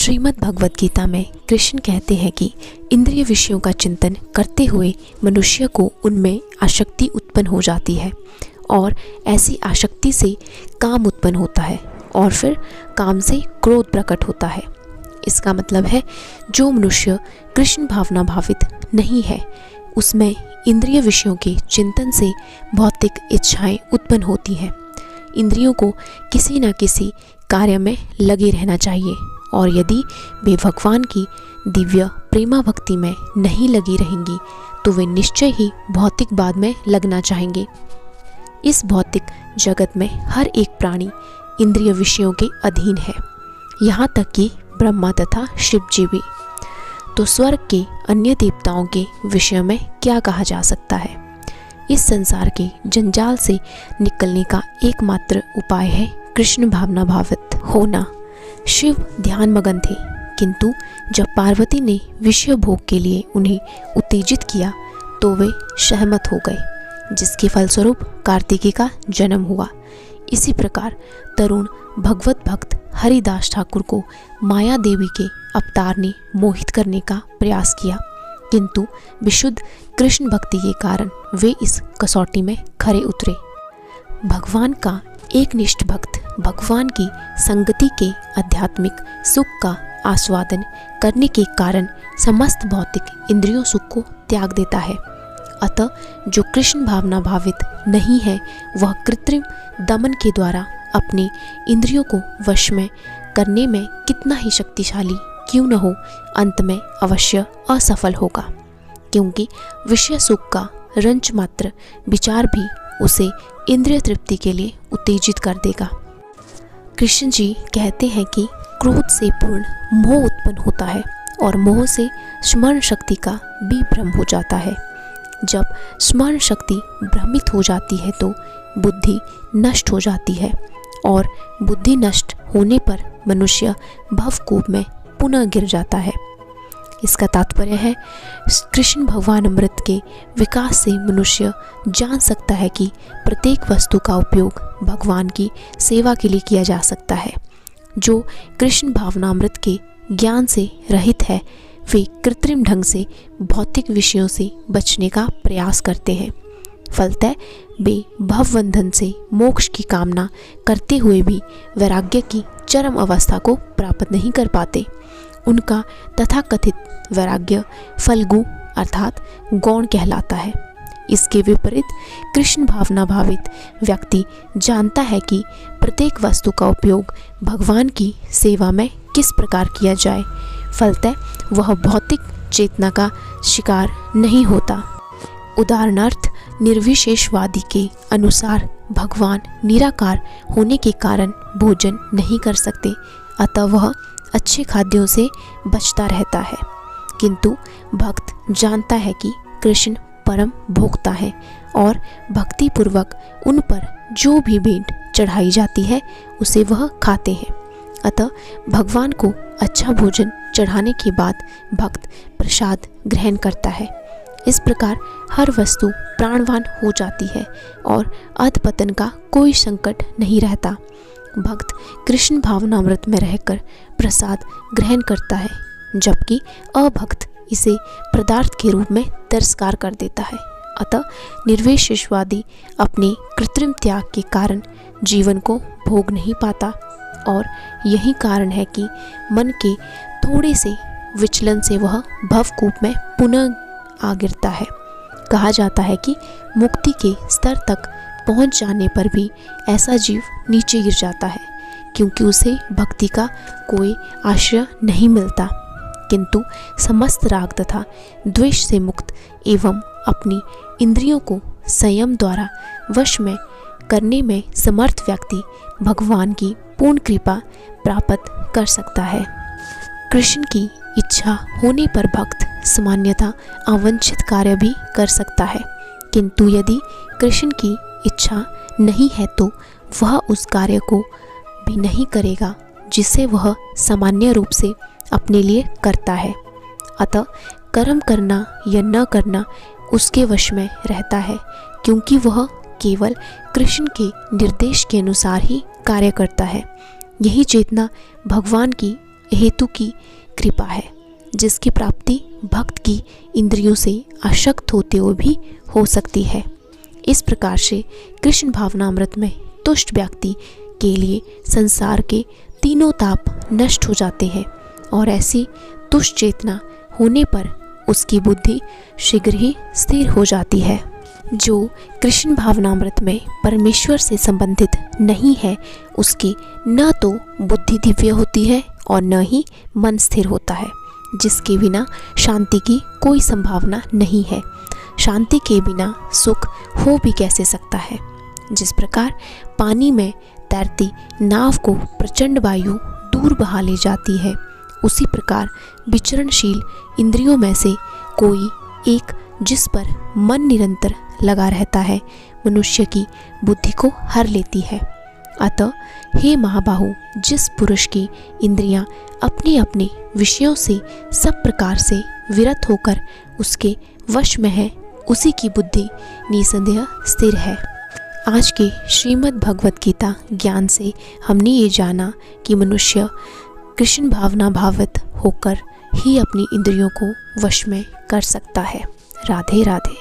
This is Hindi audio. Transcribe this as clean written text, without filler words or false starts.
श्रीमद् भगवद गीता में कृष्ण कहते हैं कि इंद्रिय विषयों का चिंतन करते हुए मनुष्य को उनमें आसक्ति उत्पन्न हो जाती है और ऐसी आसक्ति से काम उत्पन्न होता है और फिर काम से क्रोध प्रकट होता है। इसका मतलब है जो मनुष्य कृष्ण भावना भावित नहीं है उसमें इंद्रिय विषयों के चिंतन से भौतिक इच्छाएं उत्पन्न होती हैं। इंद्रियों को किसी न किसी कार्य में लगे रहना चाहिए और यदि वे भगवान की दिव्य प्रेमा भक्ति में नहीं लगी रहेंगी तो वे निश्चय ही भौतिकवाद में लगना चाहेंगे। इस भौतिक जगत में हर एक प्राणी इंद्रिय विषयों के अधीन है, यहाँ तक कि ब्रह्मा तथा शिव जी भी। तो स्वर्ग के अन्य देवताओं के विषय में क्या कहा जा सकता है? इस संसार के जंजाल से निकलने का एकमात्र उपाय है कृष्ण भावना भावित होना। शिव ध्यान मगन थे, किंतु जब पार्वती ने विषय भोग के लिए उन्हें उत्तेजित किया तो वे सहमत हो गए, जिसके फलस्वरूप कार्तिकी का जन्म हुआ। इसी प्रकार तरुण भगवत भक्त हरिदास ठाकुर को माया देवी के अवतार ने मोहित करने का प्रयास किया, किंतु विशुद्ध कृष्ण भक्ति के कारण वे इस कसौटी में खरे उतरे। भगवान का एकनिष्ठ भक्त भगवान की संगति के आध्यात्मिक सुख का आस्वादन करने के कारण समस्त भौतिक इंद्रियों सुख को त्याग देता है। अतः जो कृष्ण भावना भावित नहीं है वह कृत्रिम दमन के द्वारा अपने इंद्रियों को वश में करने में कितना ही शक्तिशाली क्यों न हो, अंत में अवश्य असफल होगा, क्योंकि विषय सुख का रंच मात्र विचार भी उसे इंद्रिय तृप्ति के लिए उत्तेजित कर देगा। कृष्ण जी कहते हैं कि क्रोध से पूर्ण मोह उत्पन्न होता है और मोह से स्मरण शक्ति का भी भ्रम हो जाता है। जब स्मरण शक्ति भ्रमित हो जाती है तो बुद्धि नष्ट हो जाती है और बुद्धि नष्ट होने पर मनुष्य भवकूप में पुनः गिर जाता है। इसका तात्पर्य है कृष्ण भगवान अमृत के विकास से मनुष्य जान सकता है कि प्रत्येक वस्तु का उपयोग भगवान की सेवा के लिए किया जा सकता है। जो कृष्ण भावनामृत के ज्ञान से रहित है वे कृत्रिम ढंग से भौतिक विषयों से बचने का प्रयास करते हैं। फलतः वे भवबंधन से मोक्ष की कामना करते हुए भी वैराग्य की चरम अवस्था को प्राप्त नहीं कर पाते। उनका तथाकथित वैराग्य फल्गु अर्थात गौण कहलाता है। इसके विपरीत कृष्ण भावना भावित व्यक्ति जानता है कि प्रत्येक वस्तु का उपयोग भगवान की सेवा में किस प्रकार किया जाए। फलतः वह भौतिक चेतना का शिकार नहीं होता। उदाहरणार्थ निर्विशेषवादी के अनुसार भगवान निराकार होने के कारण भोजन नहीं कर सकते, अतः वह अच्छे खाद्यों से बचता रहता है। किंतु भक्त जानता है कि कृष्ण परम भोक्ता है और भक्ति पूर्वक उन पर जो भी भेंट चढ़ाई जाती है उसे वह खाते हैं। अतः भगवान को अच्छा भोजन चढ़ाने के बाद भक्त प्रसाद ग्रहण करता है। इस प्रकार हर वस्तु प्राणवान हो जाती है और अधपतन का कोई संकट नहीं रहता। भक्त कृष्ण भावनामृत में रहकर प्रसाद ग्रहण करता है, जबकि अभक्त इसे पदार्थ के रूप में तिरस्कार कर देता है। अतः निर्विशेषवादी अपने कृत्रिम त्याग के कारण जीवन को भोग नहीं पाता और यही कारण है कि मन के थोड़े से विचलन से वह भवकूप में पुनः आ गिरता है। कहा जाता है कि मुक्ति के स्तर तक पहुंच जाने पर भी ऐसा जीव नीचे गिर जाता है, क्योंकि उसे भक्ति का कोई आश्रय नहीं मिलता। किंतु समस्त राग तथा द्वेष से मुक्त एवं अपनी इंद्रियों को संयम द्वारा वश में करने में समर्थ व्यक्ति भगवान की पूर्ण कृपा प्राप्त कर सकता है। कृष्ण की इच्छा होने पर भक्त सामान्यतः अवांछित कार्य भी कर सकता है, किंतु यदि कृष्ण की इच्छा नहीं है तो वह उस कार्य को भी नहीं करेगा जिसे वह सामान्य रूप से अपने लिए करता है। अतः कर्म करना या न करना उसके वश में रहता है, क्योंकि वह केवल कृष्ण के निर्देश के अनुसार ही कार्य करता है। यही चेतना भगवान की हेतु की कृपा है, जिसकी प्राप्ति भक्त की इंद्रियों से आसक्त होते हुए भी हो सकती है। इस प्रकार से कृष्ण भावनामृत में तुष्ट व्यक्ति के लिए संसार के तीनों ताप नष्ट हो जाते हैं और ऐसी तुष्ट चेतना होने पर उसकी बुद्धि शीघ्र ही स्थिर हो जाती है। जो कृष्ण भावनामृत में परमेश्वर से संबंधित नहीं है, उसकी न तो बुद्धि दिव्य होती है और न ही मन स्थिर होता है, जिसके बिना शांति की कोई संभावना नहीं है। शांति के बिना सुख हो भी कैसे सकता है। जिस प्रकार पानी में तैरती नाव को प्रचंड वायु दूर बहा ले जाती है, उसी प्रकार विचरणशील इंद्रियों में से कोई एक जिस पर मन निरंतर लगा रहता है, मनुष्य की बुद्धि को हर लेती है। अतः हे महाबाहु, जिस पुरुष की इंद्रियां अपने अपने विषयों से सब प्रकार से विरत होकर उसके वश में है, उसी की बुद्धि निसंदेह स्थिर है। आज के श्रीमद् भगवत गीता ज्ञान से हमने ये जाना कि मनुष्य कृष्ण भावना भावित होकर ही अपनी इंद्रियों को वश में कर सकता है। राधे राधे।